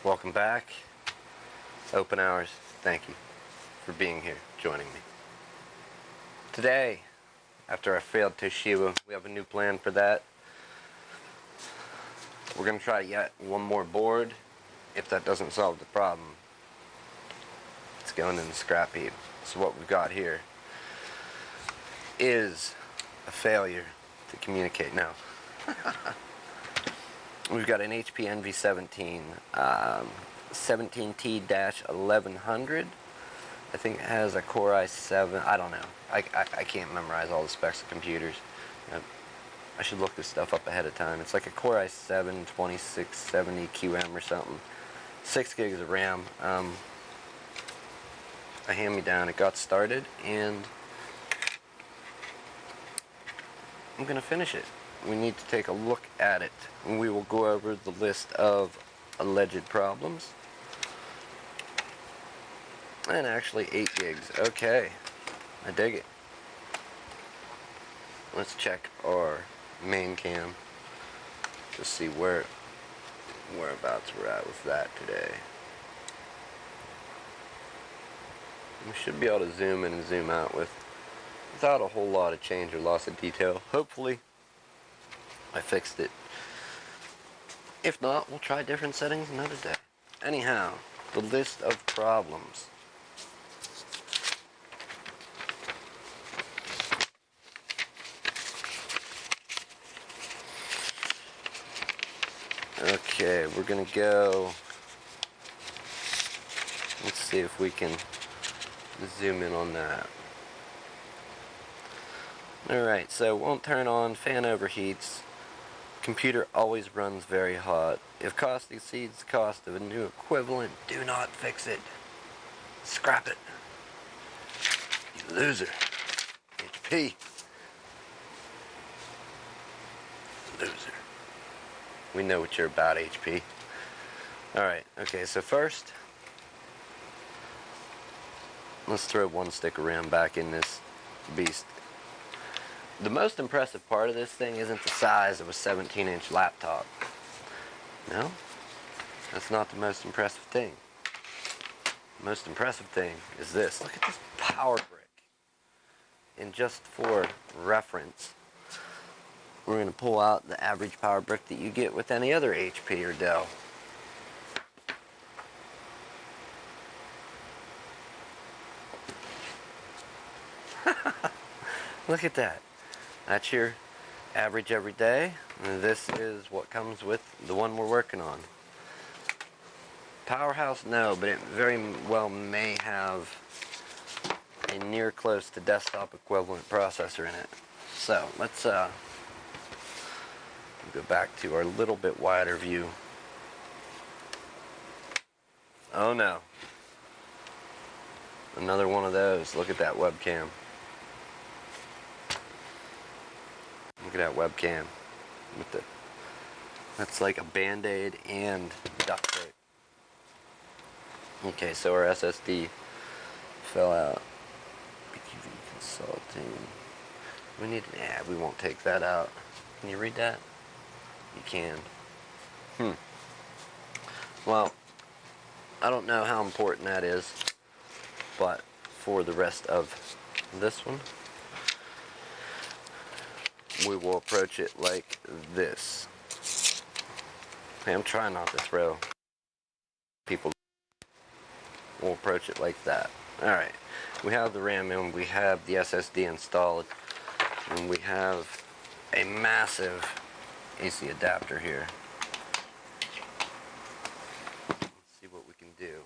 Welcome back. OpenHours, thank you for being here, joining me. Today, after I failed Toshiba, we have a new plan for that. We're going to try yet one more board. If that doesn't solve the problem, it's going in the scrap heap. So what we've got here is a failure to communicate. Now, we've got an HP NV17, 17T-1100. I think it has a Core i7. I don't know. I can't memorize all the specs of computers. I should look this stuff up ahead of time. It's like a Core i7 2670 QM or something. 6 gigs of RAM. A hand-me-down. It got started, and I'm going to finish it. We need to take a look at it, and we will go over the list of alleged problems. And actually 8 gigs. Okay, I dig it. Let's check our main cam to see whereabouts we're at with that today. We should be able to zoom in and zoom out without a whole lot of change or loss of detail. Hopefully I fixed it. If not, we'll try different settings another day. Anyhow, the list of problems. Okay, we're gonna go. Let's see if we can zoom in on that. Alright, so won't turn on, fan overheats. Computer always runs very hot. If cost exceeds the cost of a new equivalent, do not fix it. Scrap it. You loser. HP. Loser. We know what you're about, HP. Alright, okay, so first, let's throw one stick of RAM back in this beast. The most impressive part of this thing isn't the size of a 17-inch laptop. No, that's not the most impressive thing. The most impressive thing is this. Look at this power brick. And just for reference, we're going to pull out the average power brick that you get with any other HP or Dell. Look at that. That's your average every day. And this is what comes with the one we're working on. Powerhouse, no, but it very well may have a near close to desktop equivalent processor in it. So let's go back to our little bit wider view. Oh no. Another one of those. Look at that webcam. Look at that webcam. That's like a Band-Aid and duct tape. Okay, so our SSD fell out. BTV Consulting. We won't take that out. Can you read that? You can. Well, I don't know how important that is, but for the rest of this one, we will approach it like this. Hey, I'm trying not to throw people. We'll approach it like that. Alright, we have the RAM in, we have the SSD installed, and we have a massive AC adapter here. Let's see what we can do.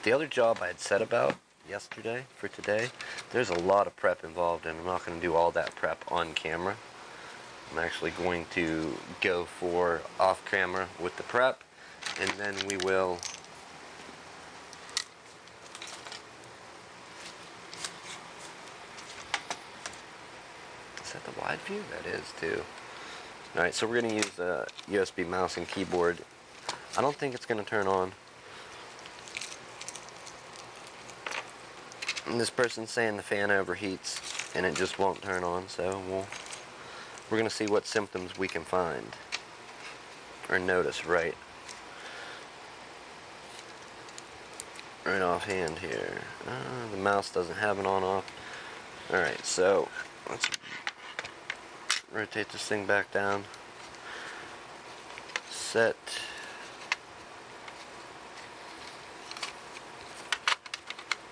The other job I had said about yesterday for today, there's a lot of prep involved, and I'm not going to do all that prep on camera. I'm actually going to go for off camera with the prep, and then we will is that the wide view? That is too. Alright, so we're going to use a USB mouse and keyboard. I don't think it's going to turn on. And this person's saying the fan overheats and it just won't turn on, so we're going to see what symptoms we can find or notice right offhand here. The mouse doesn't have an on-off. Alright, so let's rotate this thing back down. Set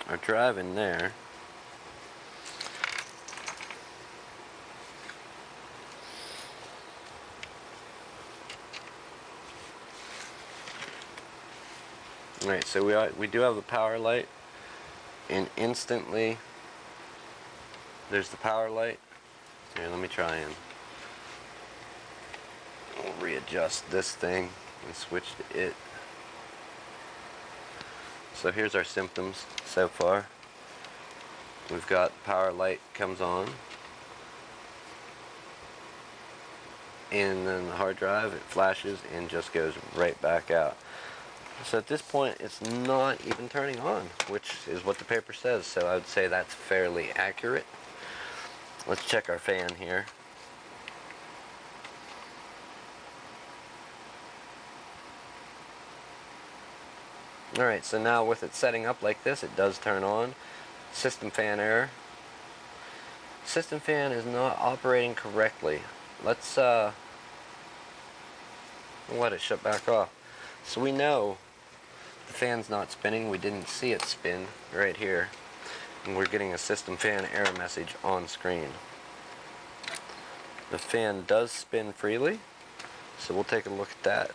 our drive in there. Alright, so we do have the power light, and instantly there's the power light. Here, let me try and we'll readjust this thing and switch to it. So here's our symptoms so far. We've got power light comes on, and then the hard drive, it flashes and just goes right back out. So at this point it's not even turning on, which is what the paper says, so I would say that's fairly accurate. Let's check our fan here. Alright, so now with it setting up like this, it does turn on. System fan error. System fan is not operating correctly. Let's let it shut back off. So we know the fan's not spinning. We didn't see it spin right here. And we're getting a system fan error message on screen. The fan does spin freely, so we'll take a look at that.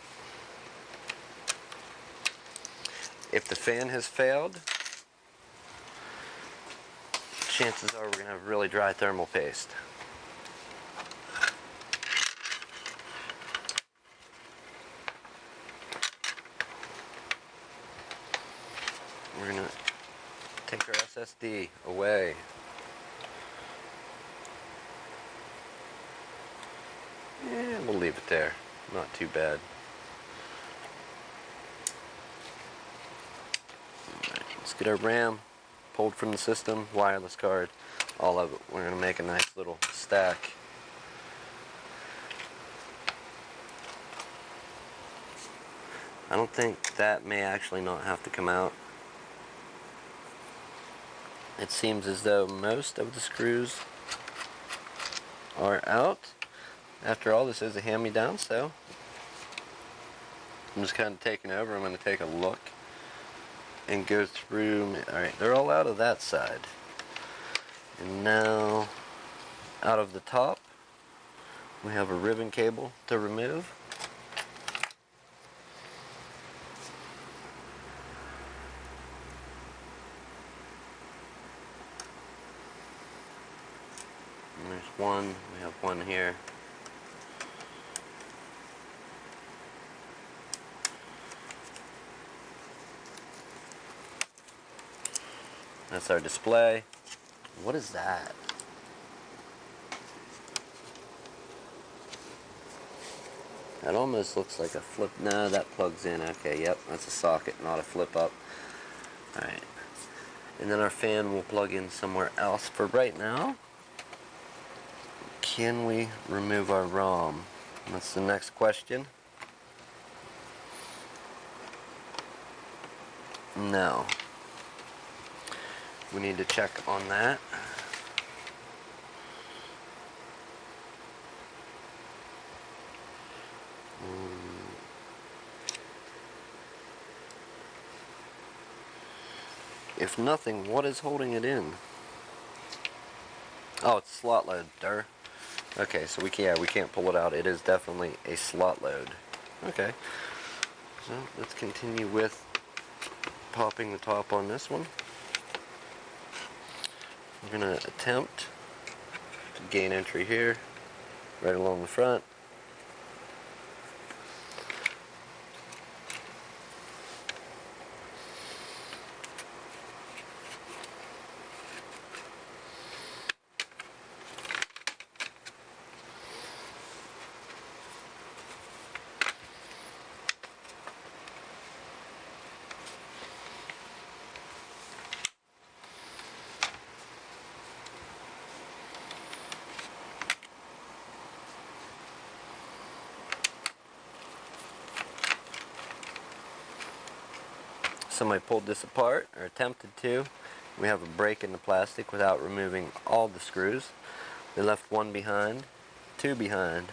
If the fan has failed, chances are we're going to have really dry thermal paste. We're going to take our SSD away. And we'll leave it there. Not too bad. Alright, let's get our RAM pulled from the system, wireless card, all of it. We're going to make a nice little stack. I don't think that may actually not have to come out. It seems as though most of the screws are out. After all, this is a hand-me-down, so I'm just kind of taking over. I'm going to take a look and go through. Alright, they're all out of that side. And now, out of the top, we have a ribbon cable to remove. And there's one, we have one here. That's our display. What is that? That almost looks like a flip. No, that plugs in. Okay, yep, that's a socket, not a flip up. Alright. And then our fan will plug in somewhere else. For right now, can we remove our ROM? That's the next question. No. we need to check on that. If nothing, what is holding it in? Oh, it's slot load, Okay, so we can't pull it out. It is definitely a slot load. Okay. So let's continue with popping the top on this one. We're gonna attempt to gain entry here, right along the front. Somebody pulled this apart, or attempted to. We have a break in the plastic without removing all the screws. They left one behind, two behind.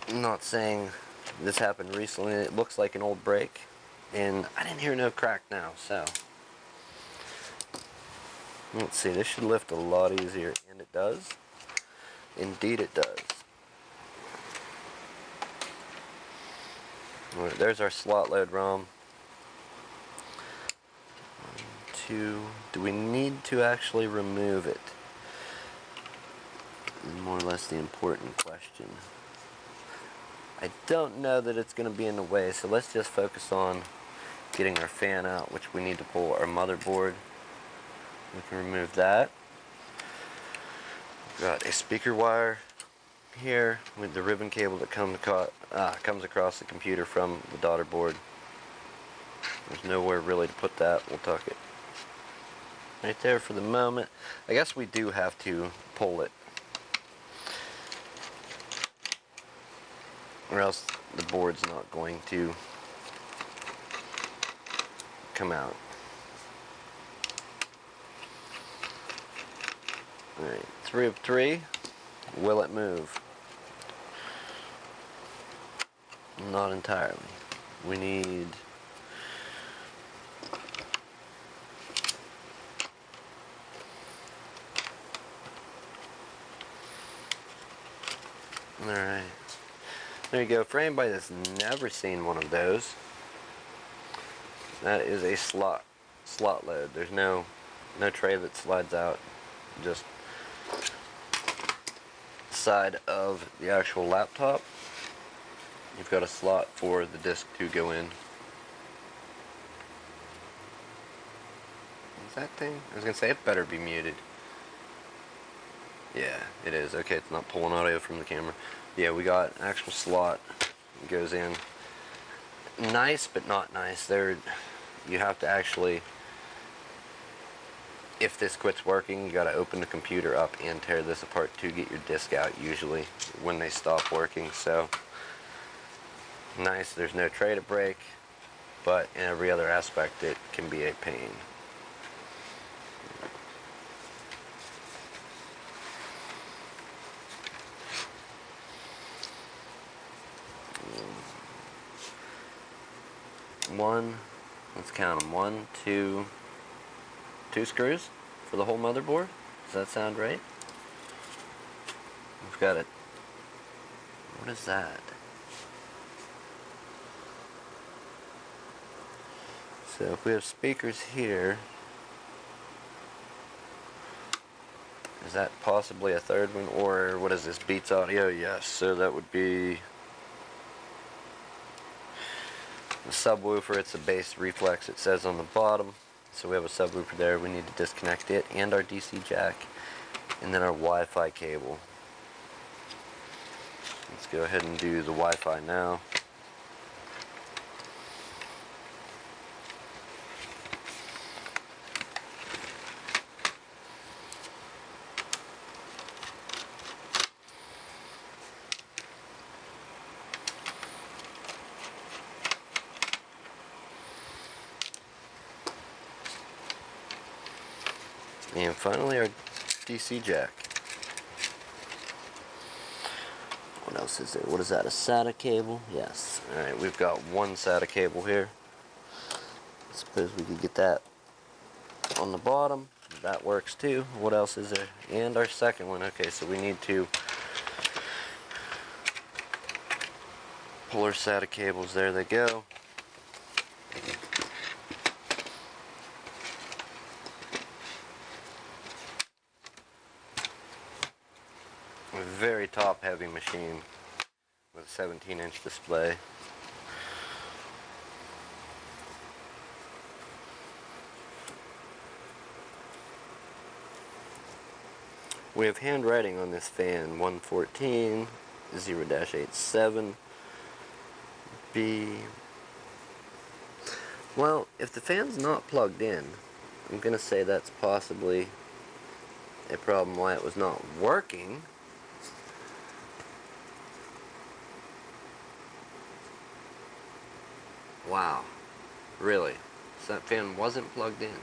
I'm not saying this happened recently. It looks like an old break, and I didn't hear no crack now, so. Let's see, this should lift a lot easier, and it does. Indeed it does. All right, there's our slot load ROM. 1, 2, do we need to actually remove it? More or less the important question. I don't know that it's going to be in the way, so let's just focus on getting our fan out, which we need to pull our motherboard. We can remove that. We've got a speaker wire here with the ribbon cable that comes across the computer from the daughter board. There's nowhere really to put that. We'll tuck it right there for the moment. I guess we do have to pull it, or else the board's not going to come out. Alright, 3 of 3. Will it move? Not entirely. We need alright. There you go. For anybody that's never seen one of those, that is a slot load. There's no tray that slides out. Just side of the actual laptop. You've got a slot for the disk to go in. Is that thing? I was gonna say it better be muted. Yeah, it is. Okay, it's not pulling audio from the camera. Yeah, we got an actual slot. It goes in. Nice, but not nice. You have to actually, if this quits working, you got to open the computer up and tear this apart to get your disk out, usually when they stop working. So nice, there's no tray to break, but in every other aspect it can be a pain. Let's count them. 1, 2, 2 screws for the whole motherboard. Does that sound right? We've got it. What is that? So if we have speakers here, is that possibly a third one? Or what is this, Beats Audio? Yes, so that would be the subwoofer. It's a bass reflex, it says on the bottom. So we have a subwoofer there. We need to disconnect it and our DC jack, and then our Wi-Fi cable. Let's go ahead and do the Wi-Fi now. And finally our DC jack. What else is there? What is that, a SATA cable? Yes. Alright, we've got one SATA cable here. I suppose we could get that on the bottom. That works too. What else is there? And our second one. Okay, so we need to pull our SATA cables. There they go. A very top heavy machine with a 17-inch display. We have handwriting on this fan, 114 0-87 B. Well, if the fan's not plugged in, I'm going to say that's possibly a problem why it was not working. Wow, really? So that fan wasn't plugged in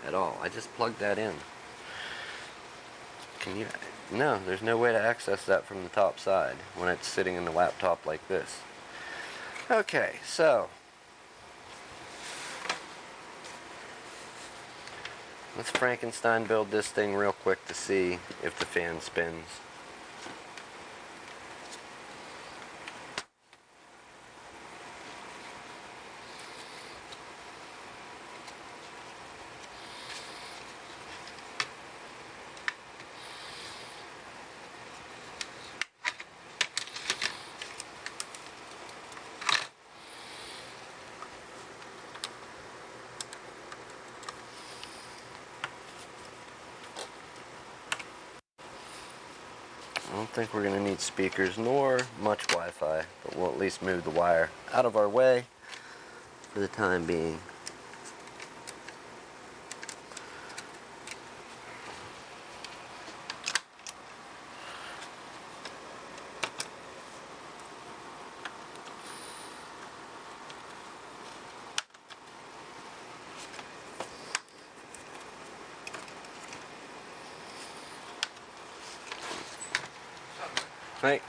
at all. I just plugged that in. Can you? No, there's no way to access that from the top side when it's sitting in the laptop like this. Okay, so let's Frankenstein build this thing real quick to see if the fan spins. I don't think we're going to need speakers nor much Wi-Fi, but we'll at least move the wire out of our way for the time being. Right.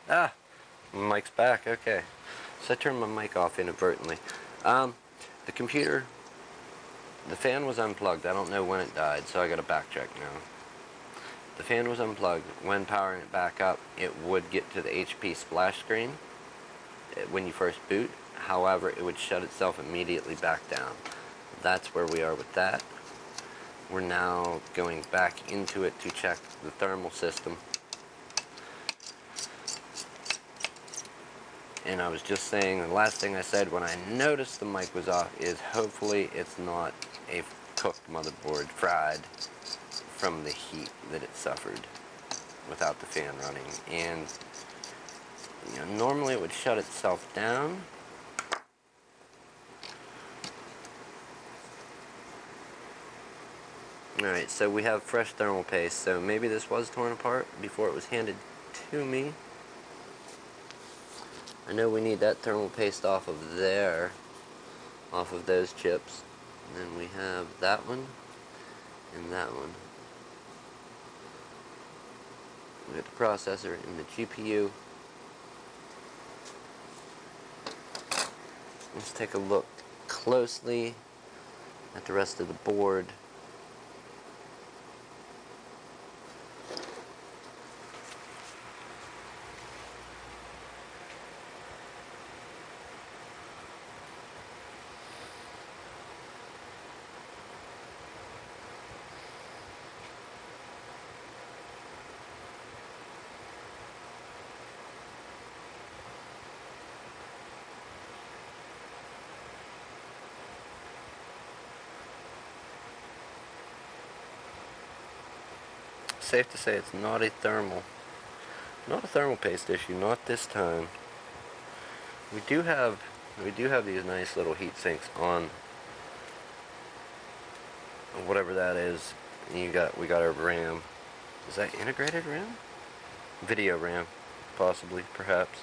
Ah, my mic's back. Okay. So I turned my mic off inadvertently. The computer, the fan was unplugged. I don't know when it died, so I gotta backtrack now. The fan was unplugged. When powering it back up, it would get to the HP splash screen when you first boot. However, it would shut itself immediately back down. That's where we are with that. We're now going back into it to check the thermal system. And I was just saying, the last thing I said when I noticed the mic was off is hopefully it's not a cooked motherboard, fried from the heat that it suffered without the fan running. And normally it would shut itself down. Alright, so we have fresh thermal paste, so maybe this was torn apart before it was handed to me. I know we need that thermal paste off of there, off of those chips. And then we have that one and that one. We got the processor and the GPU. Let's take a look closely at the rest of the board. Safe to say it's not a thermal paste issue, not this time. We do have these nice little heat sinks on whatever that is. We got our RAM. Is that integrated RAM? Video RAM, possibly, perhaps.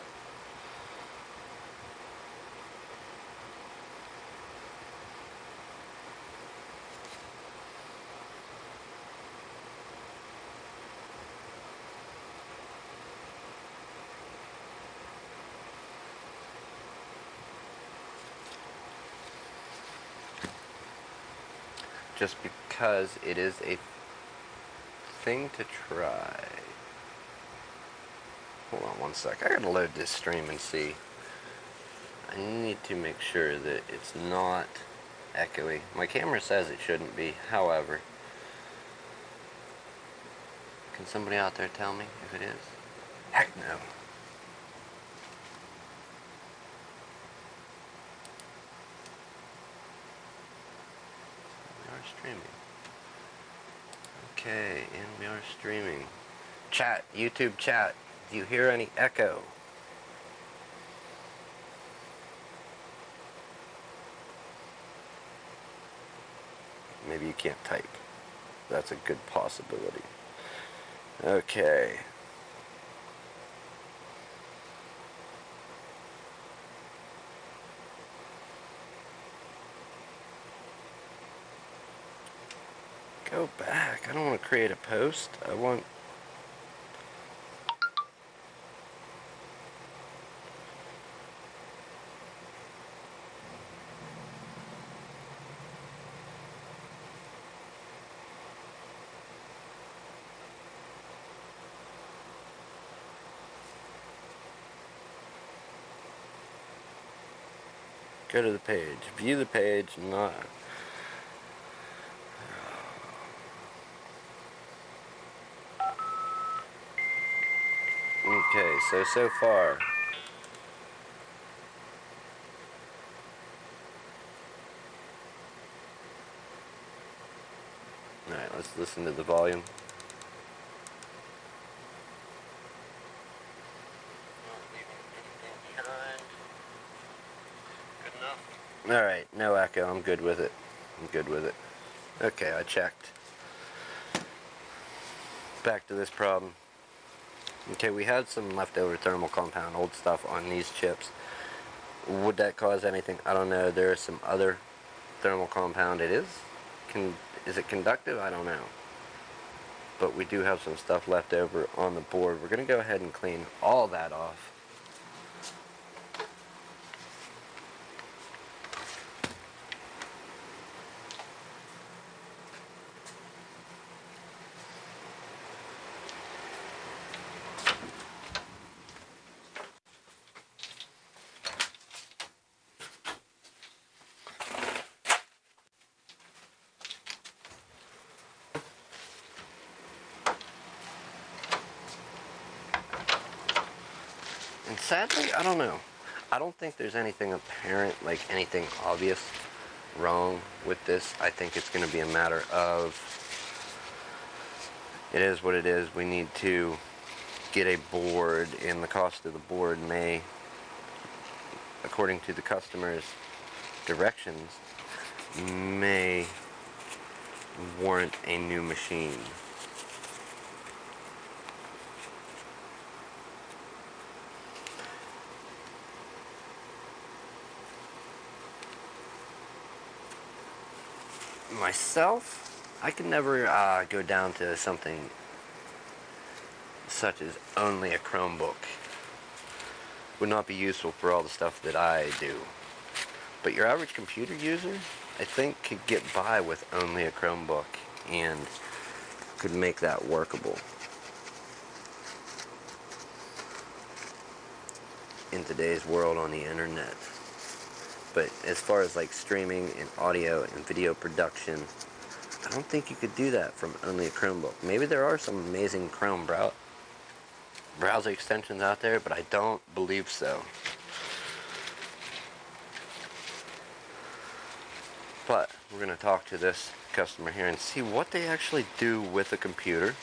Just because it is a thing to try. Hold on one sec. I gotta load this stream and see. I need to make sure that it's not echoey. My camera says it shouldn't be, however. Can somebody out there tell me if it is? Heck no. Streaming. Okay, and we are streaming. Chat, YouTube chat. Do you hear any echo? Maybe you can't type. That's a good possibility. Okay. Go back. I don't want to create a post. I want... Go to the page. View the page, not... Okay, so far. Alright, let's listen to the volume. Alright, no echo. I'm good with it. Okay, I checked. Back to this problem. Okay, we had some leftover thermal compound, old stuff on these chips. Would that cause anything? I don't know. There is some other thermal compound. Is it conductive? I don't know. but we do have some stuff left over on the board. We're going to go ahead and clean all that off. And sadly, I don't know. I don't think there's anything apparent, like anything obvious wrong with this. I think it's going to be a matter of, it is what it is. We need to get a board, and the cost of the board may, according to the customer's directions, may warrant a new machine. Myself, I could never go down to something such as only a Chromebook. Would not be useful for all the stuff that I do. But your average computer user, I think, could get by with only a Chromebook and could make that workable in today's world on the internet. But as far as like streaming and audio and video production, I don't think you could do that from only a Chromebook. Maybe there are some amazing Chrome browser extensions out there, but I don't believe so. But we're going to talk to this customer here and see what they actually do with a computer.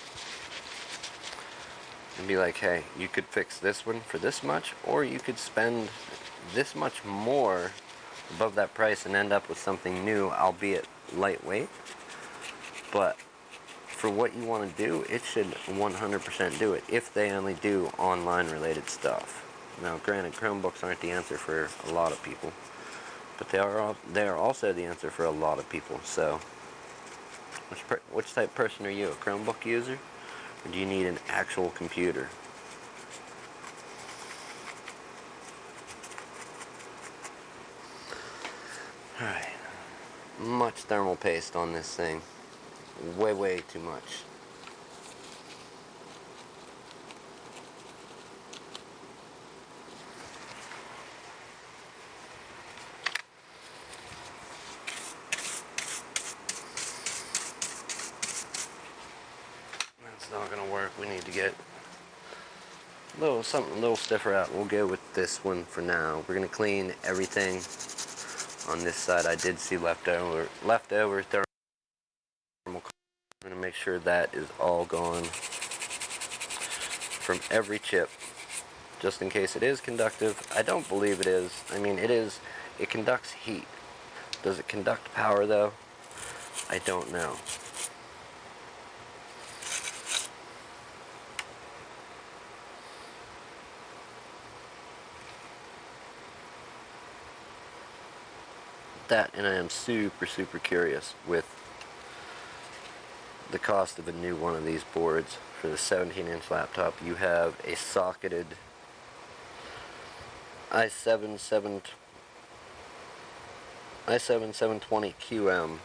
And be like, hey, you could fix this one for this much, or you could spend this much more above that price and end up with something new, albeit lightweight. But for what you want to do, it should 100% do it, if they only do online related stuff. Now granted, Chromebooks aren't the answer for a lot of people, but they are also the answer for a lot of people. So which type of person are you, a Chromebook user, or do you need an actual computer? Alright, much thermal paste on this thing. Way too much. That's not gonna work. We need to get something a little stiffer out. We'll go with this one for now. We're gonna clean everything on this side. I did see leftover thermal. I'm gonna make sure that is all gone from every chip, just in case it is conductive. I don't believe it is. I mean, it is. It conducts heat. Does it conduct power though? I don't know. That, and I am super curious with the cost of a new one of these boards. For the 17-inch laptop, you have a socketed i7 720QM.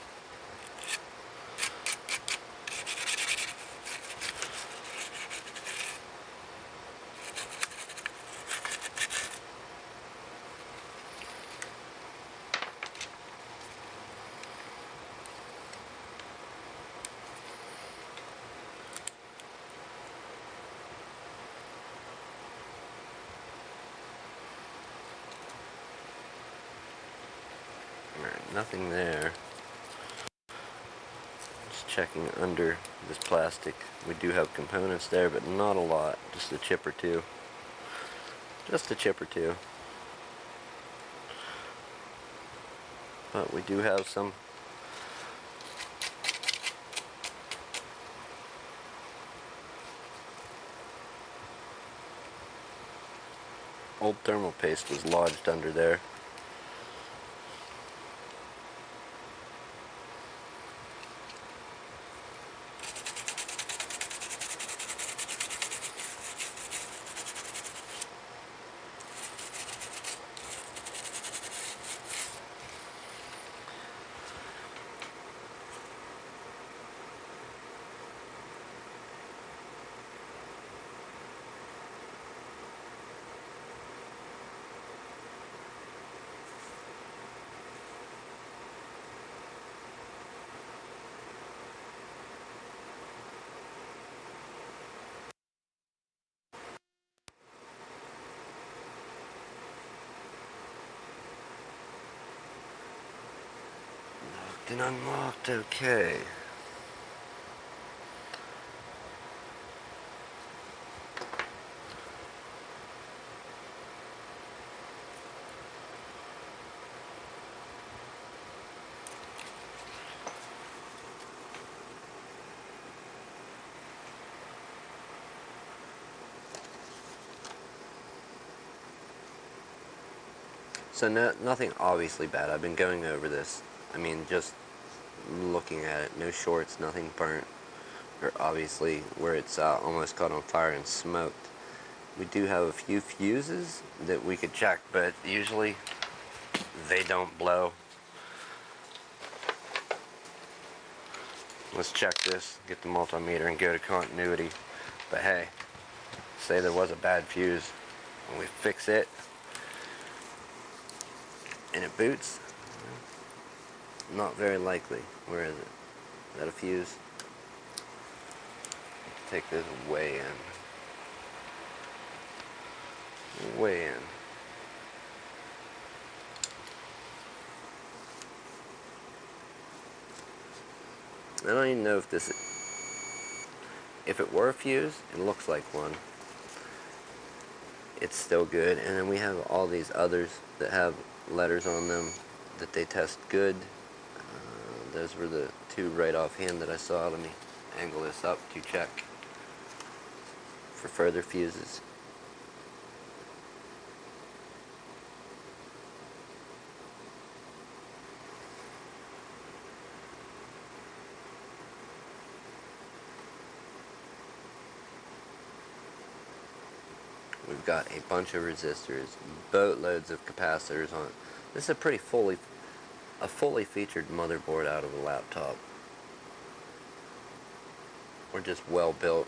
Alright, nothing there. Just checking under this plastic. We do have components there, but not a lot. Just a chip or two. Just a chip or two. But we do have some old thermal paste was lodged under there. Locked and unlocked, okay. So nothing obviously bad. I've been going over this. I mean, just looking at it, no shorts, nothing burnt, or obviously where it's almost caught on fire and smoked. We do have a few fuses that we could check, but usually they don't blow. Let's check this, get the multimeter and go to continuity. But hey, say there was a bad fuse and we fix it and it boots, not very likely. Where is it? Is that a fuse? Take this way in. Way in. I don't even know if this, if it were a fuse, it looks like one. It's still good. And then we have all these others that have letters on them that they test good. Those were the two right offhand that I saw. Let me angle this up to check for further fuses. We've got a bunch of resistors, boatloads of capacitors on it. This is a fully featured motherboard out of a laptop. We're just well built.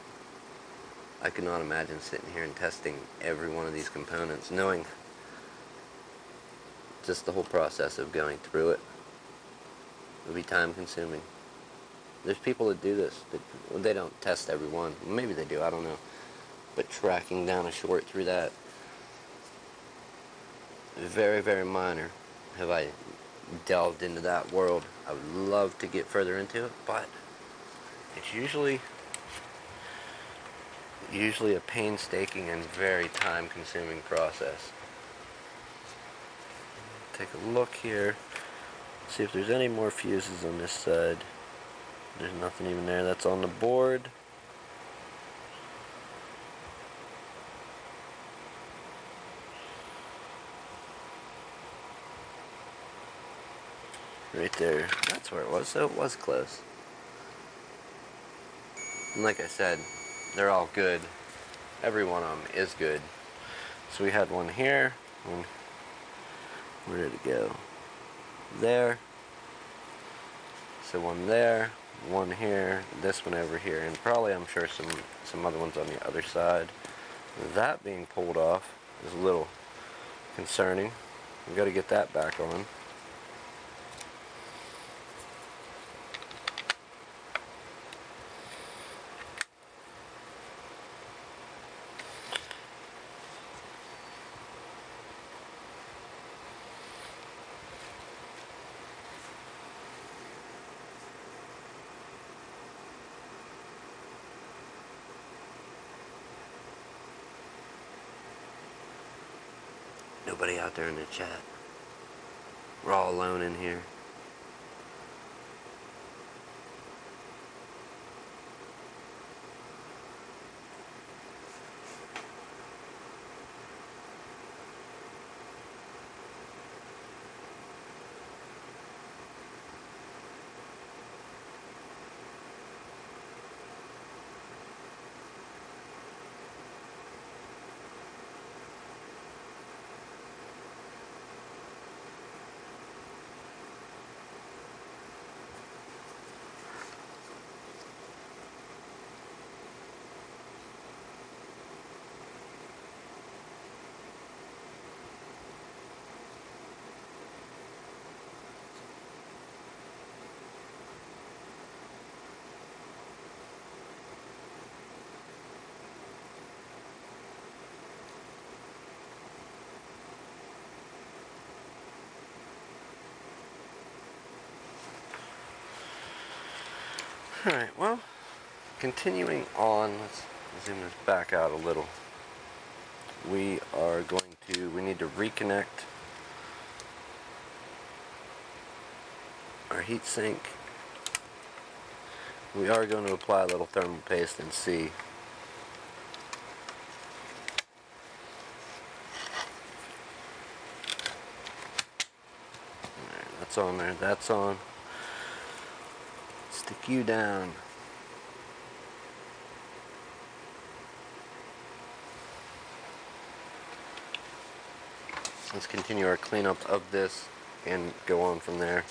I could not imagine sitting here and testing every one of these components, knowing just the whole process of going through it. It would be time consuming. There's people that do this. They don't test every one. Maybe they do, I don't know. But tracking down a short through that, very, very minor have I delved into that world. I would love to get further into it, but it's usually a painstaking and very time-consuming process. Take a look here, see if there's any more fuses on this side. There's nothing even there. That's on the board. Right there. That's where it was, so it was close. And like I said, they're all good. Every one of them is good. So we had one here. Where did it go? There. So one there, one here, this one over here, and probably I'm sure some other ones on the other side. That being pulled off is a little concerning. We've got to get that back on. Nobody out there in the chat. We're all alone in here. Alright, well, continuing on, let's zoom this back out a little. We need to reconnect our heatsink. We are going to apply a little thermal paste and see. Alright, that's on there, that's on. Stick you down. Let's continue our cleanup of this and go on from there.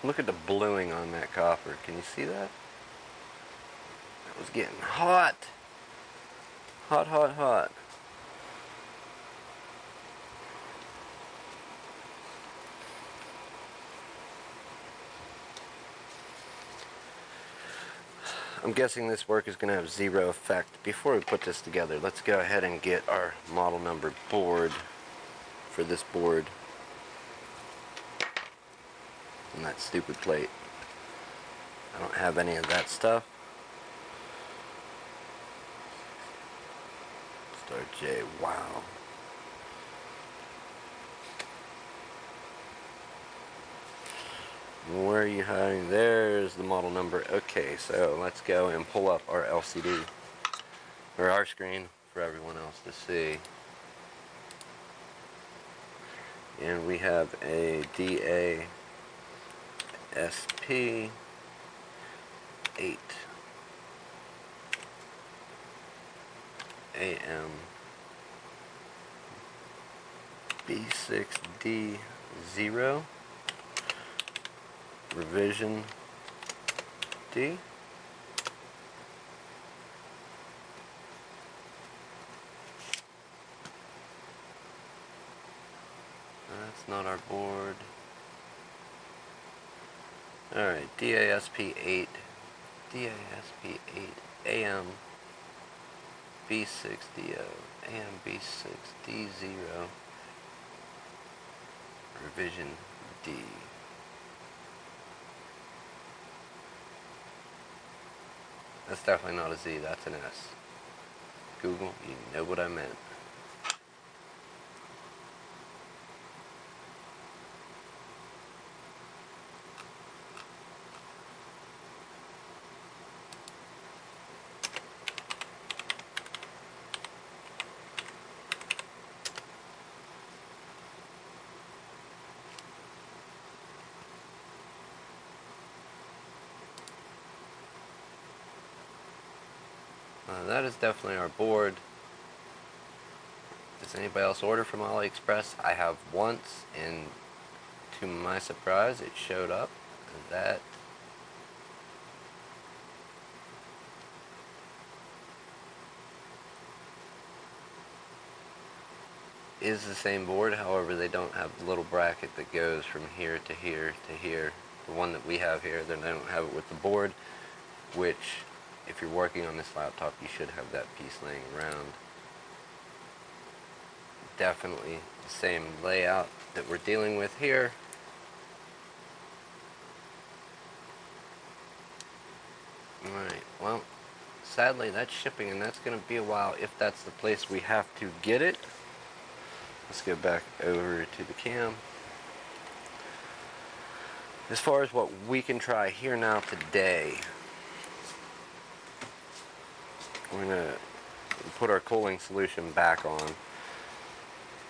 Look at the bluing on that copper. Can you see that? That was getting hot. Hot, hot, hot. I'm guessing this work is going to have zero effect. Before we put this together, let's go ahead and get our model number board for this board. And that stupid plate. I don't have any of that stuff. Star J, wow. Where are you hiding? There's the model number. Okay, so let's go and pull up our LCD, or our screen, for everyone else to see. And we have a DASP 8 AM B6D0 revision D. That's not our board. Alright, DASP 8 AM B6DO AM B6D0 revision D. That's definitely not a Z, that's an S. Google, you know what I meant. That is definitely our board. Does anybody else order from AliExpress? I have once, and to my surprise, it showed up. That is the same board, however they don't have the little bracket that goes from here to here to here. The one that we have here, they don't have it with the board, which if you're working on this laptop, you should have that piece laying around. Definitely the same layout that we're dealing with here. Alright, well, sadly that's shipping, and that's going to be a while if that's the place we have to get it. Let's go back over to the cam. As far as what we can try here now today, we're going to put our cooling solution back on.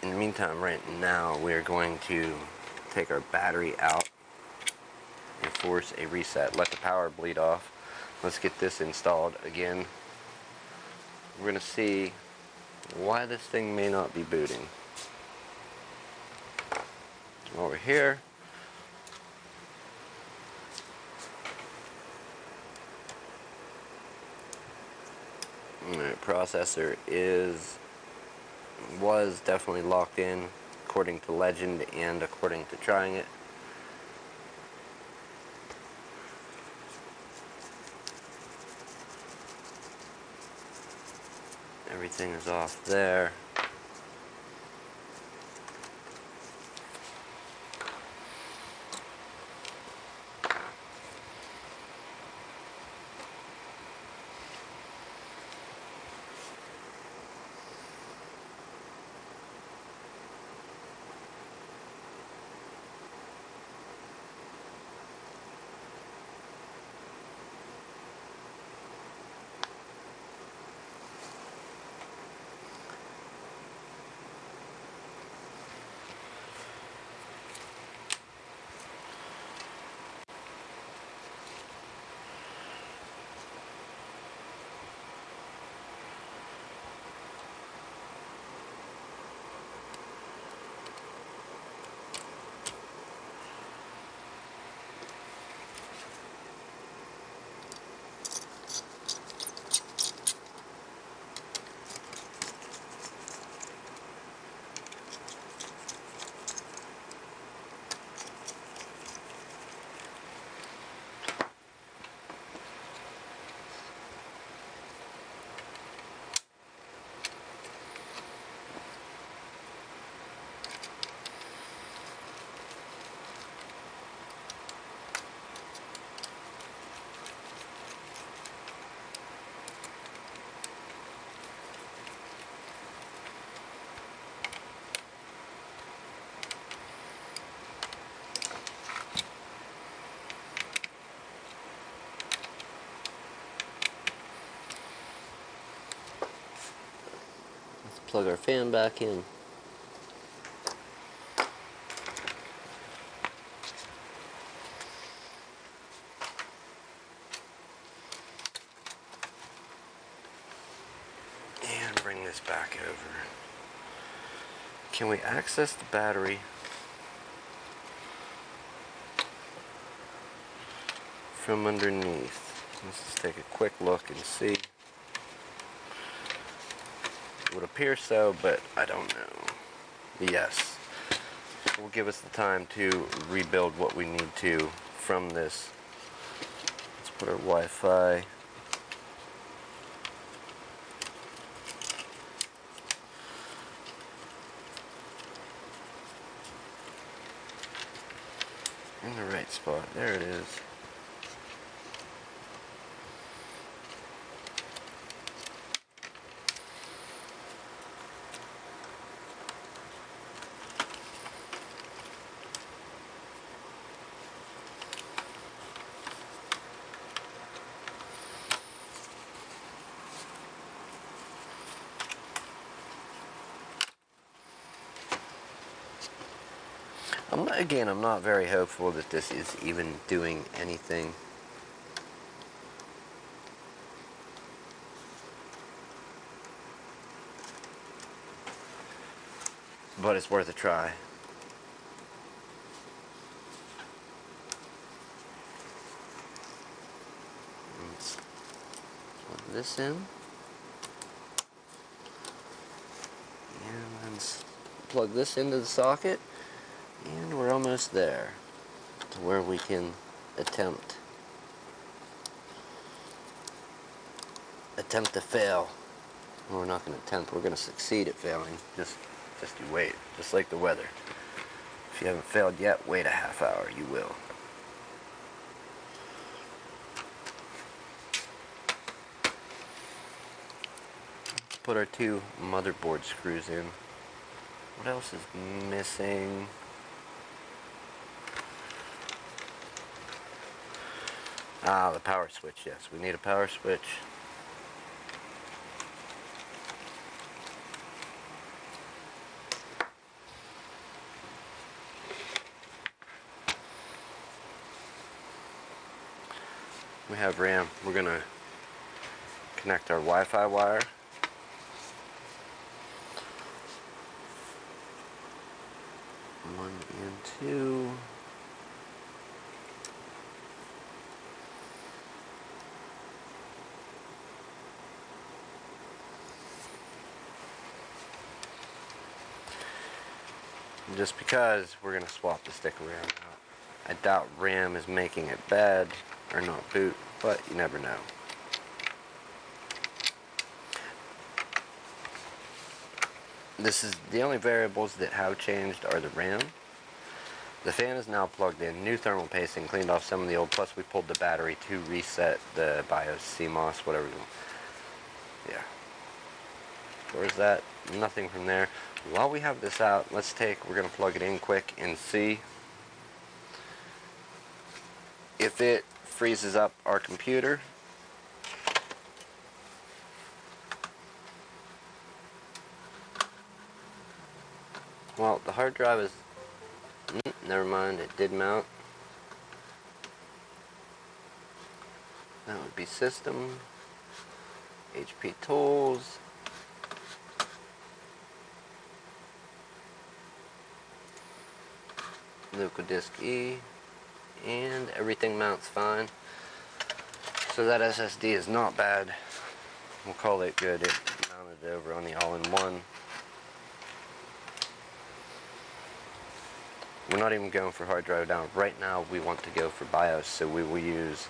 In the meantime, right now, we are going to take our battery out and force a reset. Let the power bleed off. Let's get this installed again. We're going to see why this thing may not be booting. Over here, the processor was definitely locked in according to legend and according to trying it. Everything is off there. Let's plug our fan back in. And bring this back over. Can we access the battery from underneath? Let's just take a quick look and see. It would appear so, but I don't know. Yes. Will give us the time to rebuild what we need to from this. Let's put our Wi-Fi. In the right spot. There it is. I'm not very hopeful that this is even doing anything. But it's worth a try. Let's plug this in. And then plug this into the socket. And we're almost there to where we can attempt to fail. Well, we're not going to attempt, we're going to succeed at failing. Just you wait, just like the weather. If you haven't failed yet, wait a half hour, you will. Let's put our 2 motherboard screws in. What else is missing? Ah, the power switch, yes. We need a power switch. We have RAM. We're going to connect our Wi-Fi wire. One and two. Just because we're going to swap the stick of RAM out. I doubt RAM is making it bad or not boot, but you never know. This is the only variables that have changed are the RAM. The fan is now plugged in. New thermal pasting, cleaned off some of the old, plus we pulled the battery to reset the BIOS, CMOS, whatever you want. Yeah. Where's that? Nothing from there. While we have this out, we're going to plug it in quick and see if it freezes up our computer. Well, the hard drive is, never mind, it did mount. That would be system, HP tools, local disk E, and everything mounts fine. So that SSD is not bad. We'll call it good. It mounted over on the all-in-one. We're not even going for hard drive down. Right now we want to go for BIOS, so we will use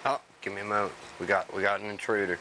oh, give me a moment. We got an intruder.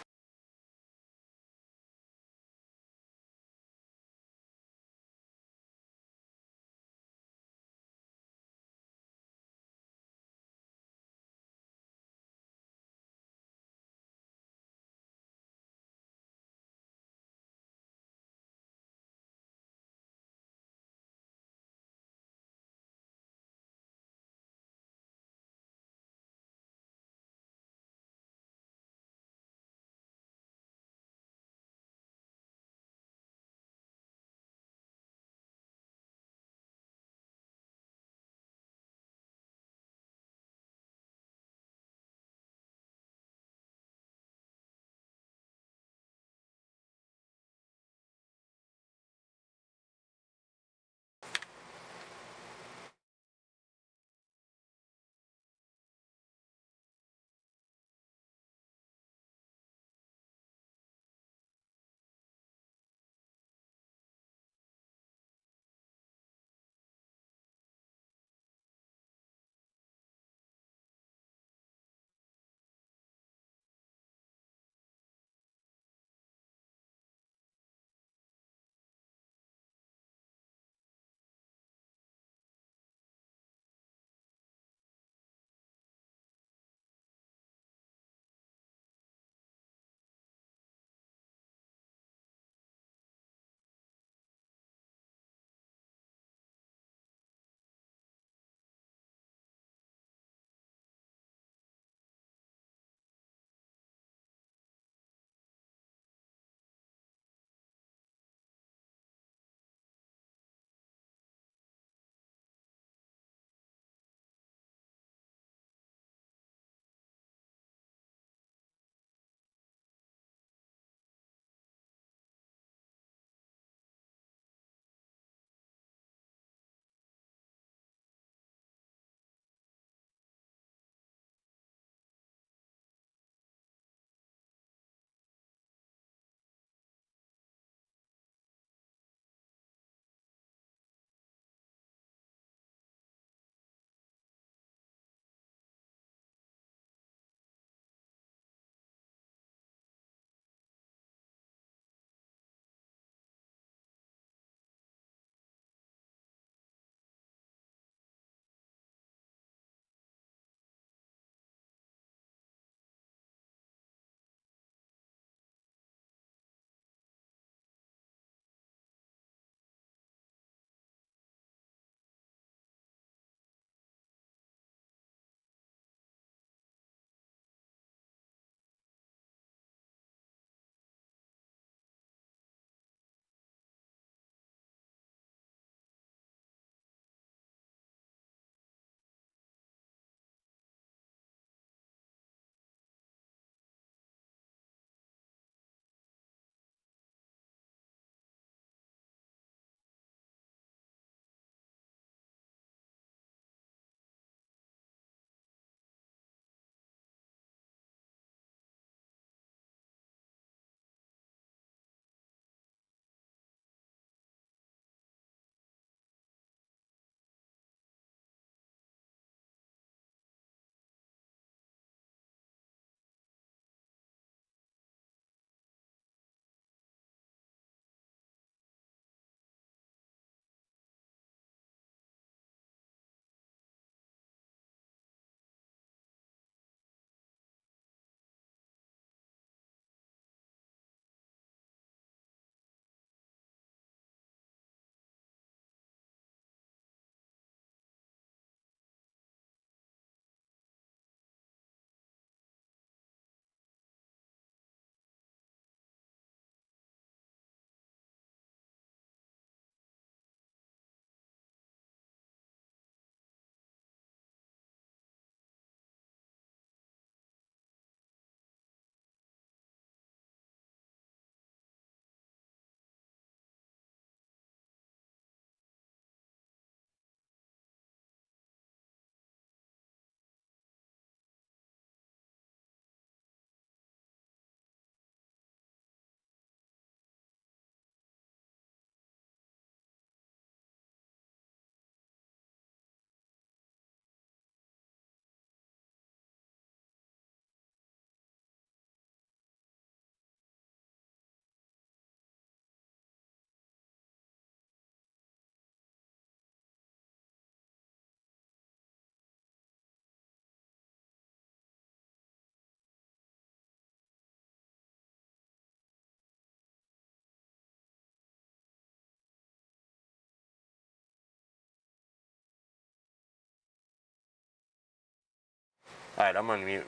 Alright, I'm unmuting.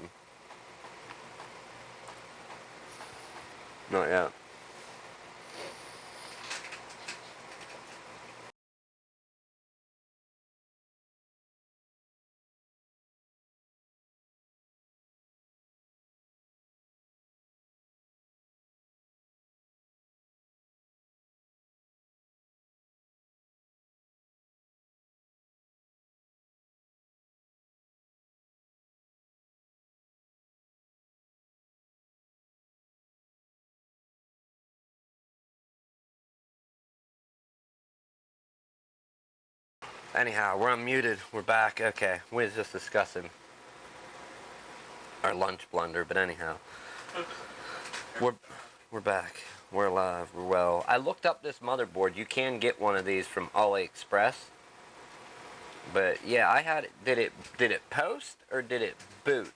Not yet. Anyhow, we're unmuted. We're back. Okay, we was just discussing our lunch blunder, but anyhow, we're back. We're alive. We're well. I looked up this motherboard. You can get one of these from AliExpress. But yeah, I had it. Did it post or did it boot?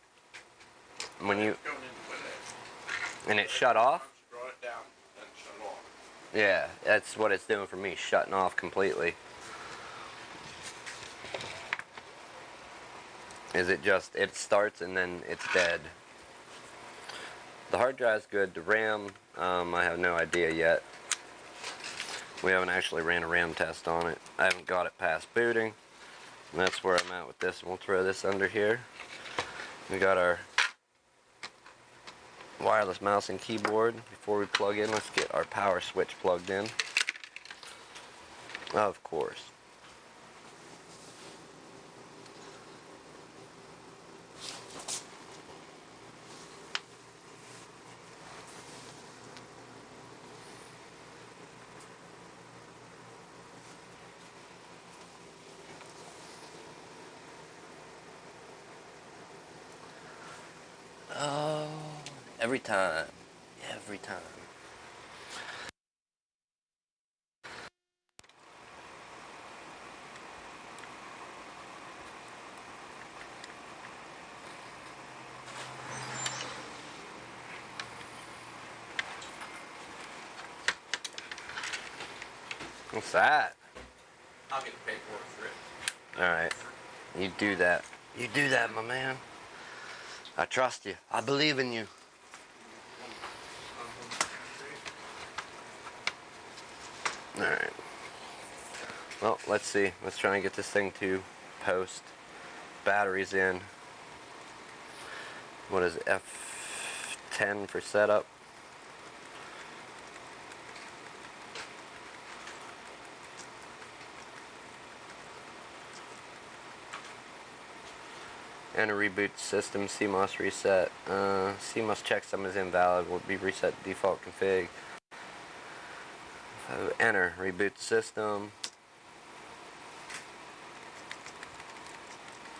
When you and it shut off? Draw it down and shut off. Yeah, that's what it's doing for me, shutting off completely. Is it just, it starts and then it's dead. The hard drive's good. The RAM, I have no idea yet. We haven't actually ran a RAM test on it. I haven't got it past booting. And that's where I'm at with this. We'll throw this under here. We got our wireless mouse and keyboard. Before we plug in, let's get our power switch plugged in. Of course. Oh, every time. Every time. What's that? I'll get the paperwork for it. Alright. You do that. You do that, my man. I trust you. I believe in you. Alright. Well, let's see. Let's try and get this thing to post. Batteries in. What is it? F10 for setup. And a reboot system, CMOS reset. CMOS checksum is invalid, will be reset to default config. Enter, reboot system.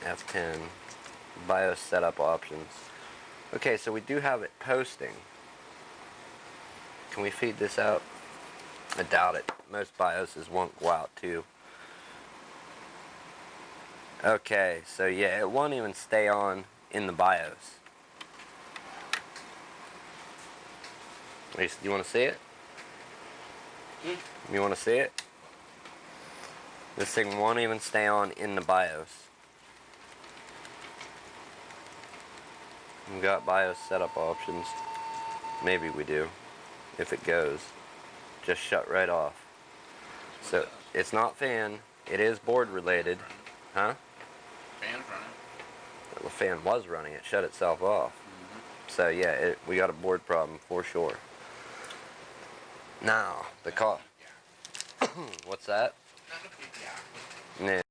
F10, BIOS setup options. Okay, so we do have it posting. Can we feed this out? I doubt it. Most BIOSes won't go out too. Okay, so yeah, it won't even stay on in the BIOS. You want to see it? You want to see it? This thing won't even stay on in the BIOS. We've got BIOS setup options. Maybe we do. If it goes, just shut right off. So it's not fan. It is board related. Huh? Fan's running. The fan was running. It shut itself off. So yeah, we got a board problem for sure. Now, the call. What's that? Nah.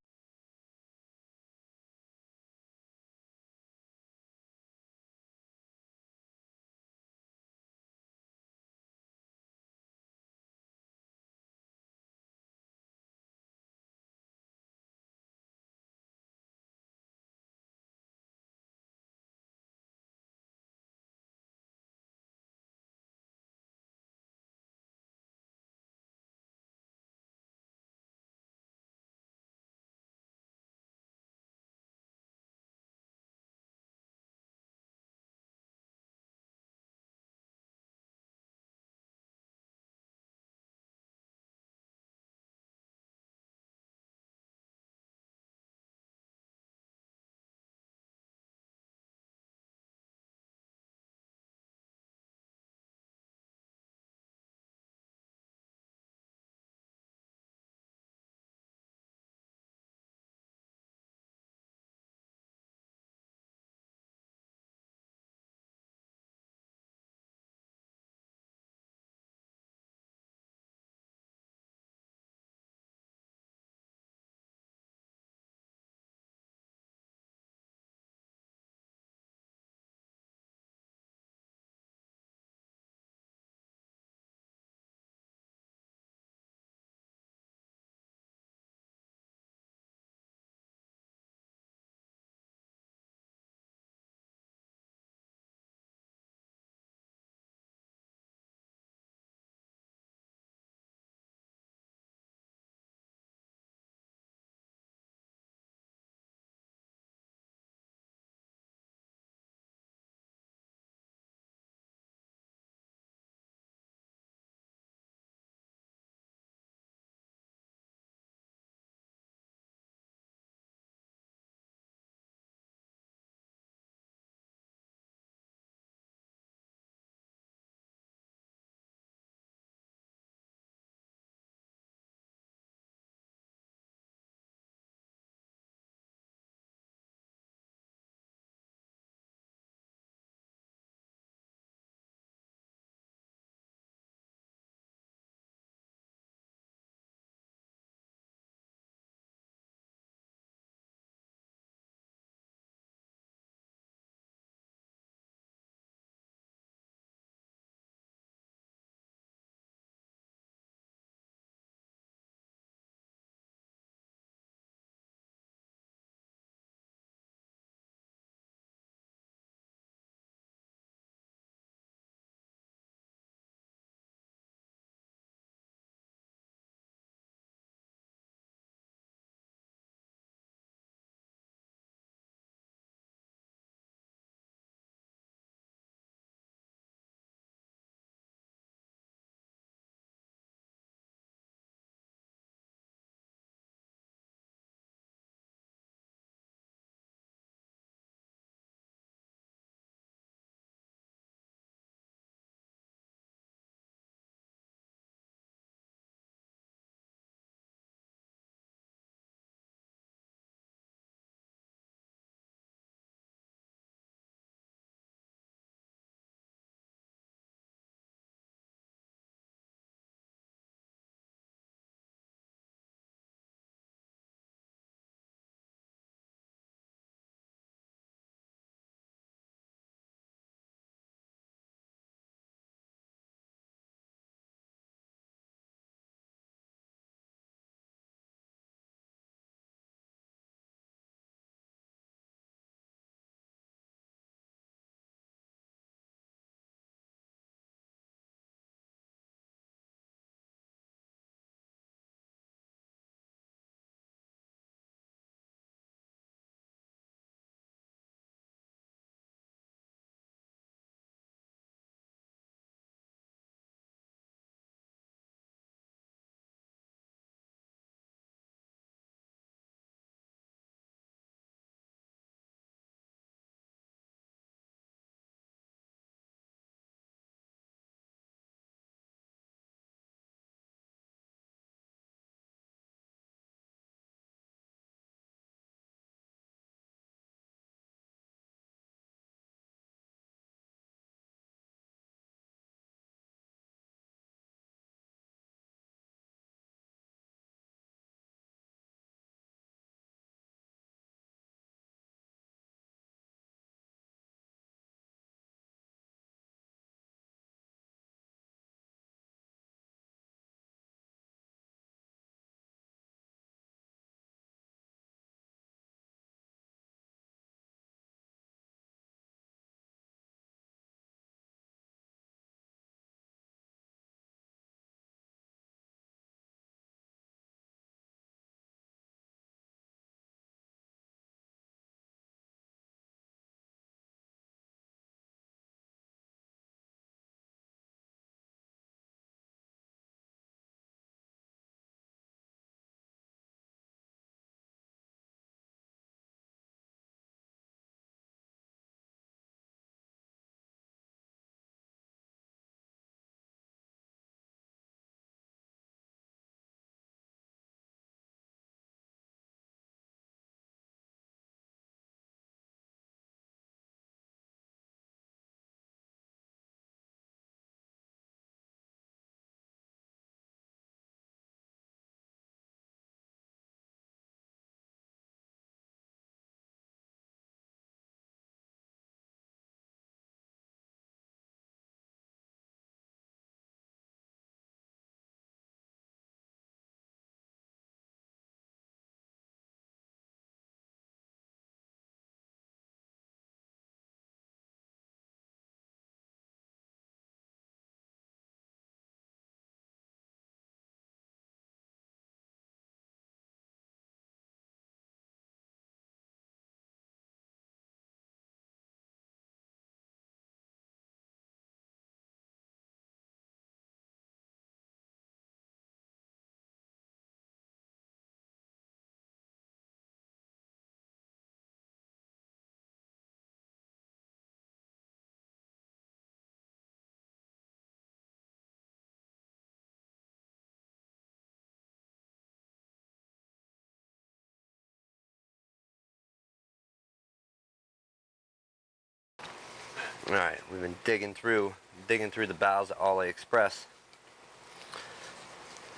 Alright, we've been digging through the bowels of AliExpress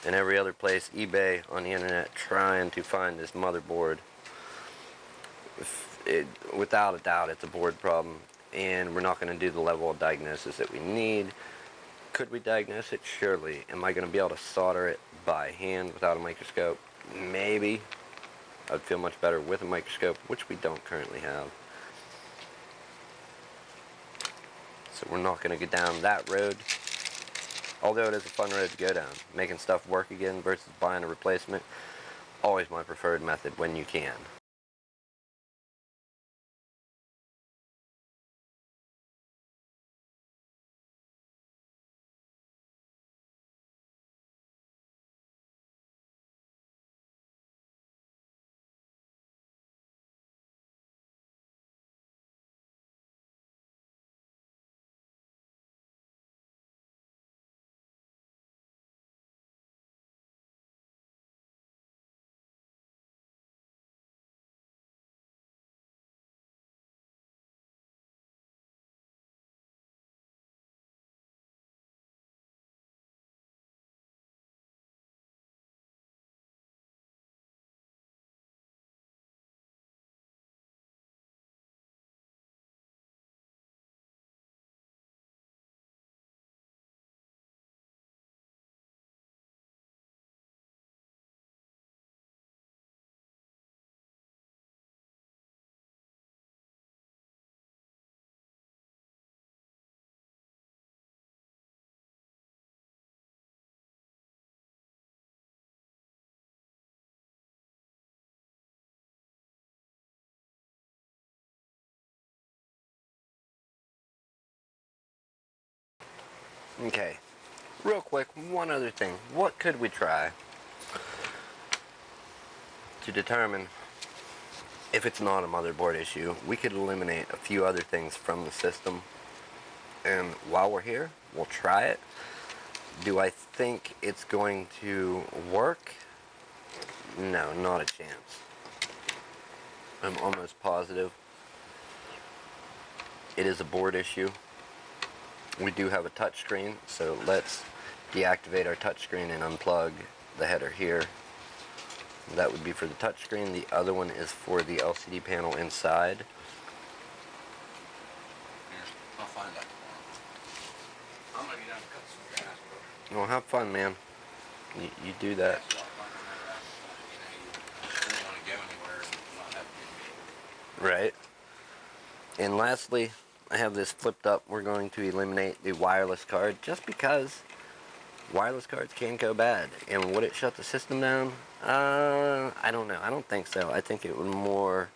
and every other place, eBay, on the internet, trying to find this motherboard. Without a doubt, it's a board problem, and we're not going to do the level of diagnosis that we need. Could we diagnose it? Surely. Am I going to be able to solder it by hand without a microscope? Maybe. I'd feel much better with a microscope, which we don't currently have. So we're not going to go down that road. Although it is a fun road to go down. Making stuff work again versus buying a replacement. Always my preferred method when you can. Okay, real quick, one other thing. What could we try to determine if it's not a motherboard issue? We could eliminate a few other things from the system, and while we're here, we'll try it. Do I think it's going to work? No, not a chance. I'm almost positive it is a board issue. We do have a touchscreen, so let's deactivate our touchscreen and unplug the header here. That would be for the touchscreen. The other one is for the LCD panel inside. Here, I'll find that tomorrow. I'm gonna get down and cut some grass, bro. Well, have fun, man. You do that. That's a lot of fun on that grass. You don't want to go anywhere and not have to be. Right. And lastly, I have this flipped up. We're going to eliminate the wireless card just because wireless cards can go bad. And would it shut the system down? I don't know. I don't think so. I think it would more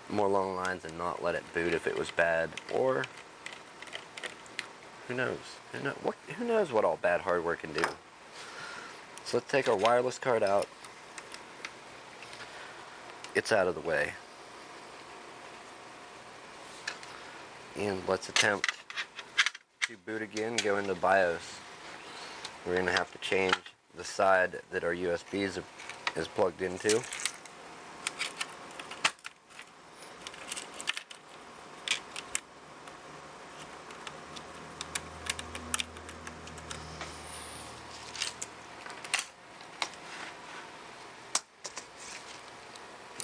along the lines and not let it boot if it was bad. Or who knows? Who knows what all bad hardware can do? So let's take our wireless card out. It's out of the way. And let's attempt to boot again, go into BIOS. We're going to have to change the side that our USB is plugged into.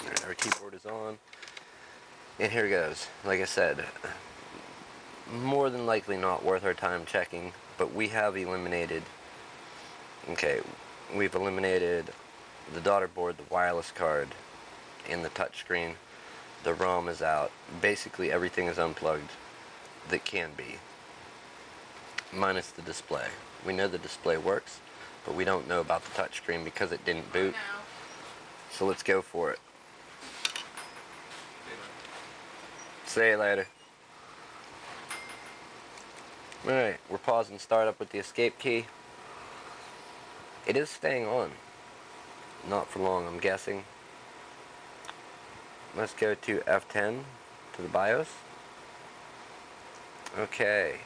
Alright, our keyboard is on. And here goes. Like I said, more than likely not worth our time checking, but we have eliminated, we've eliminated the daughter board, the wireless card, and the touchscreen. The ROM is out. Basically everything is unplugged that can be, minus the display. We know the display works, but we don't know about the touchscreen because it didn't boot. So let's go for it. See you later. Alright, we're pausing startup with the escape key. It is staying on. Not for long, I'm guessing. Let's go to F10 to the BIOS. Okay.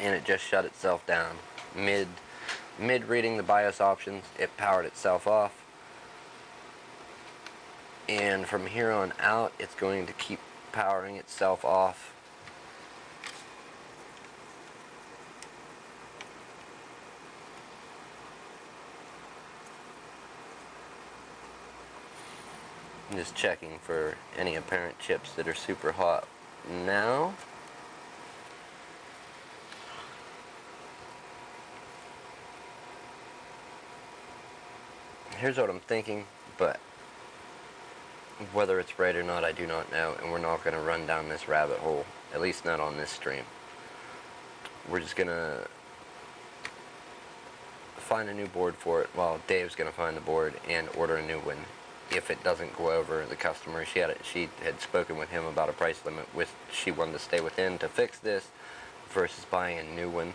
And it just shut itself down. Mid reading the BIOS options, it powered itself off. And from here on out, it's going to keep powering itself off. I'm just checking for any apparent chips that are super hot. Now, here's what I'm thinking, but whether it's right or not, I do not know, and we're not going to run down this rabbit hole, at least not on this stream. We're just going to find a new board for it. Well, Dave's going to find the board and order a new one. If it doesn't go over the customer, she had spoken with him about a price limit she wanted to stay within to fix this versus buying a new one.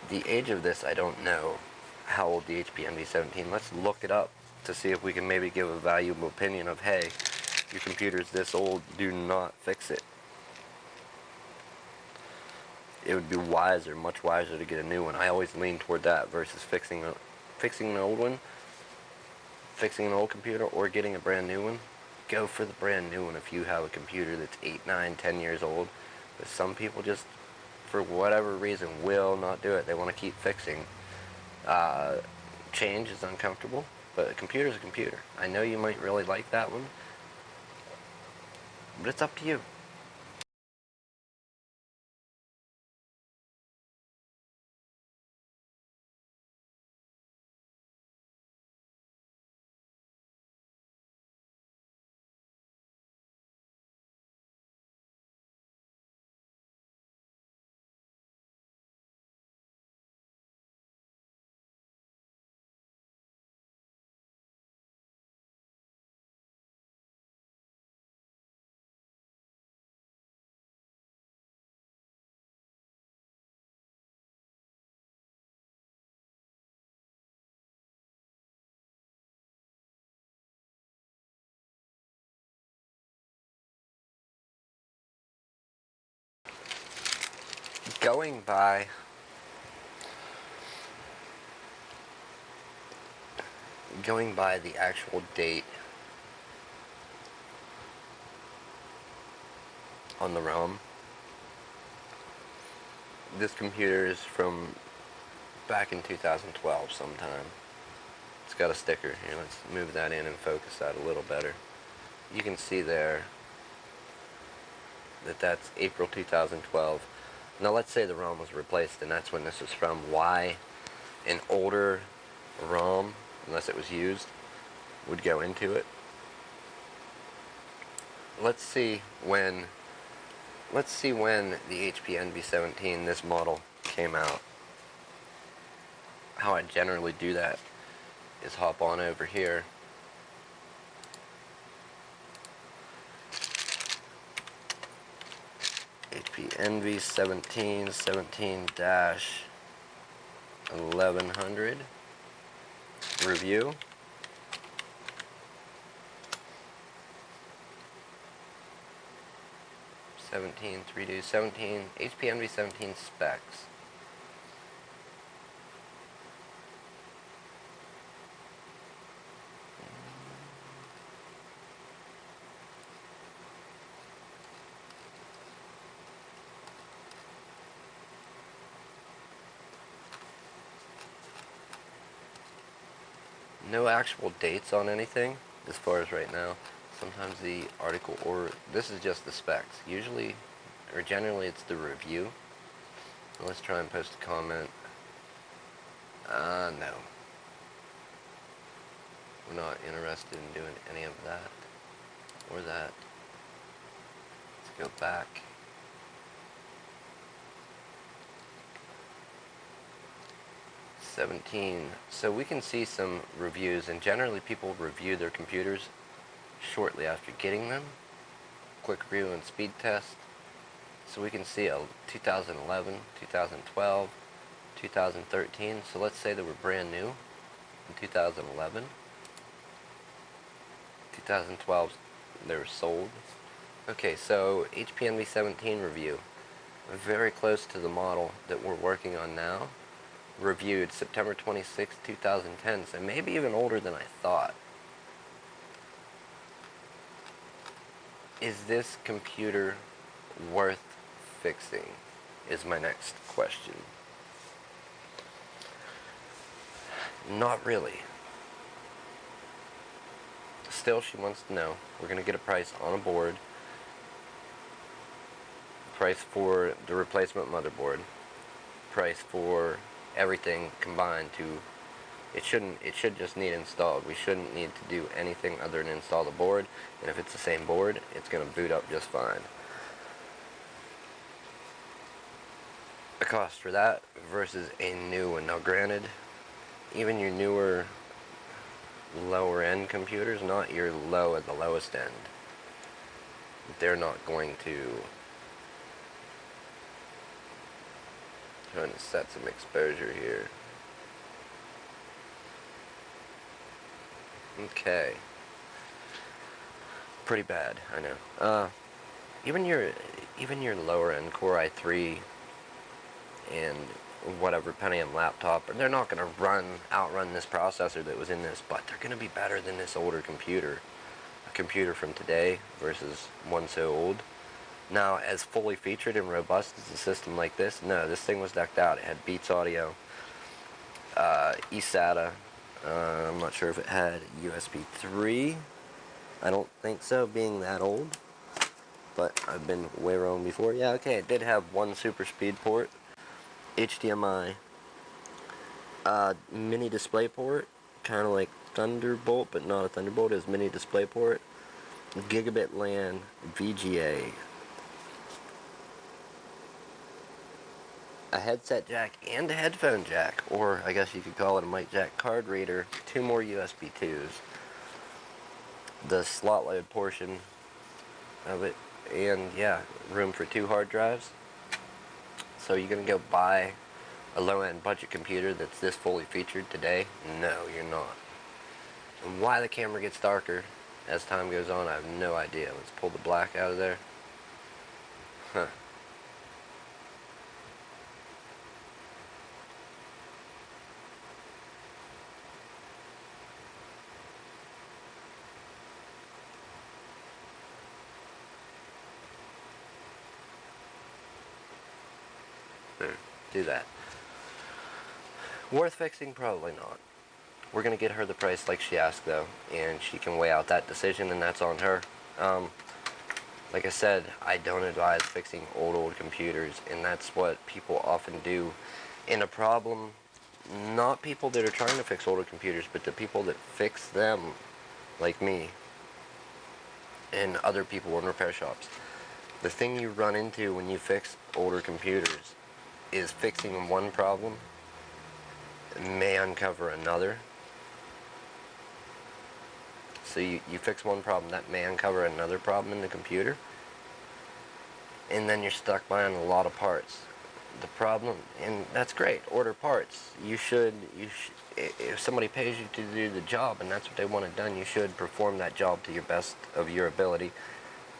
The age of this, I don't know how old the HP Envy 17. Let's look it up to see if we can maybe give a valuable opinion of, hey, your computer's this old, do not fix it. It would be wiser, much wiser, to get a new one. I always lean toward that versus fixing an old one, fixing an old computer, or getting a brand new one. Go for the brand new one if you have a computer that's 8, 9, 10 years old. But some people just, for whatever reason, will not do it. They want to keep fixing. Change is uncomfortable, but a computer's a computer. I know you might really like that one, but it's up to you. Going by the actual date on the ROM, this computer is from back in 2012 sometime. It's got a sticker here. Let's move that in and focus that a little better. You can see there that that's April 2012. Now let's say the ROM was replaced and that's when this was from. Why an older ROM, unless it was used, would go into it. Let's see when the HP Envy 17, this model, came out. How I generally do that is hop on over here. HP Envy 17-1100 review. 17 3D 17 HP Envy 17 specs. No actual dates on anything as far as right now. Sometimes the article, or this is just the specs. Usually, or generally, it's the review. Let's try and post a comment. No. We're not interested in doing any of that or that. Let's go back. So we can see some reviews, and generally people review their computers shortly after getting them. Quick review and speed test. So we can see a 2011, 2012, 2013. So let's say they were brand new in 2011. 2012, they were sold. Okay, so HP Envy 17 review. Very close to the model that we're working on now. Reviewed September 26, 2010, so maybe even older than I thought. Is this computer worth fixing? Is my next question. Not really. Still, she wants to know. We're going to get a price on a board. Price for the replacement motherboard. Price for everything combined to... It should just need installed. We shouldn't need to do anything other than install the board. And if it's the same board, it's going to boot up just fine. The cost for that versus a new one. Now granted, even your newer lower end computers, not your low at the lowest end, they're not going to... Trying to set some exposure here. Okay. Pretty bad, I know. Even your lower end Core i3 and whatever Pentium laptop, they're not going to outrun this processor that was in this, but they're going to be better than this older computer. A computer from today versus one so old. Now, as fully featured and robust as a system like this, no, this thing was decked out. It had Beats Audio, eSATA. I'm not sure if it had USB 3. I don't think so, being that old. But I've been way wrong before. Yeah, okay, it did have one super speed port, HDMI, mini display port, kind of like Thunderbolt, but not a Thunderbolt. It was mini display port, gigabit LAN, VGA, a headset jack and a headphone jack, or I guess you could call it a mic jack card reader, 2 more USB 2s, the slot load portion of it, and yeah, room for 2 hard drives. So you're gonna go buy a low-end budget computer that's this fully featured today? No, you're not. And why the camera gets darker as time goes on, I have no idea. Let's pull the black out of there. Huh. Do that. Worth fixing? Probably not. We're going to get her the price like she asked, though, and she can weigh out that decision, and that's on her. Like I said, I don't advise fixing old computers, and that's what people often do. And a problem, not people that are trying to fix older computers, but the people that fix them, like me, and other people in repair shops. The thing you run into when you fix older computers is fixing one problem may uncover another. So you fix one problem, that may uncover another problem in the computer, and then you're stuck buying a lot of parts. The problem, and that's great, order parts. You should, if somebody pays you to do the job and that's what they want it done, you should perform that job to your best of your ability,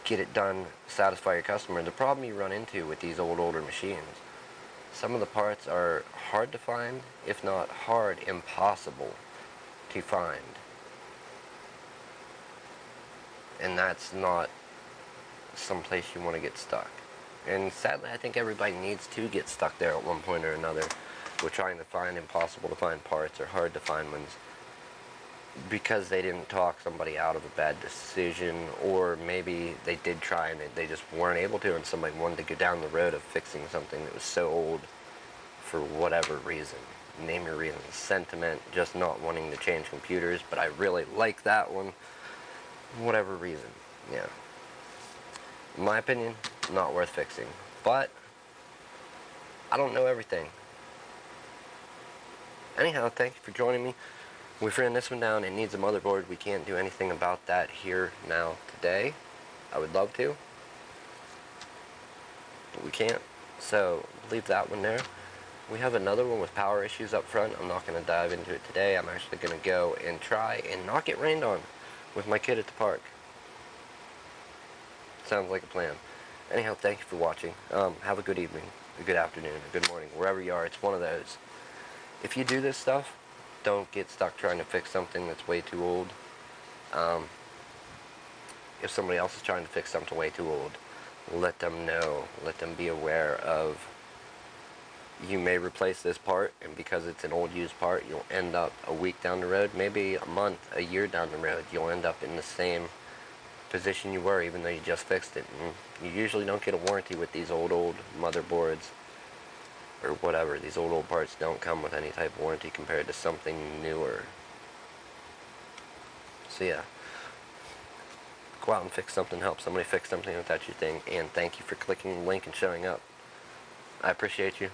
get it done, satisfy your customer. The problem you run into with these older machines, some of the parts are hard to find, if not hard, impossible to find. And that's not someplace you want to get stuck. And sadly, I think everybody needs to get stuck there at one point or another. We're trying to find impossible to find parts or hard to find ones because they didn't talk somebody out of a bad decision, or maybe they did try and they just weren't able to, and somebody wanted to go down the road of fixing something that was so old for whatever reason. Name your reason. Sentiment, just not wanting to change computers, but I really like that one. Whatever reason, yeah. In my opinion, not worth fixing. But I don't know everything. Anyhow, thank you for joining me. We've written this one down. It needs a motherboard. We can't do anything about that here, now, today. I would love to, but we can't. So leave that one there. We have another one with power issues up front. I'm not going to dive into it today. I'm actually going to go and try and not get rained on with my kid at the park. Sounds like a plan. Anyhow, thank you for watching. Have a good evening, a good afternoon, a good morning, wherever you are. It's one of those. If you do this stuff, don't get stuck trying to fix something that's way too old. if somebody else is trying to fix something way too old, let them know, let them be aware of, you may replace this part, and because it's an old used part, you'll end up a week down the road, maybe a month, a year down the road, you'll end up in the same position you were even though you just fixed it. And you usually don't get a warranty with these old motherboards or whatever. These old parts don't come with any type of warranty compared to something newer. So yeah, go out and fix something, help somebody fix something if that's your thing, and thank you for clicking the link and showing up. I appreciate you.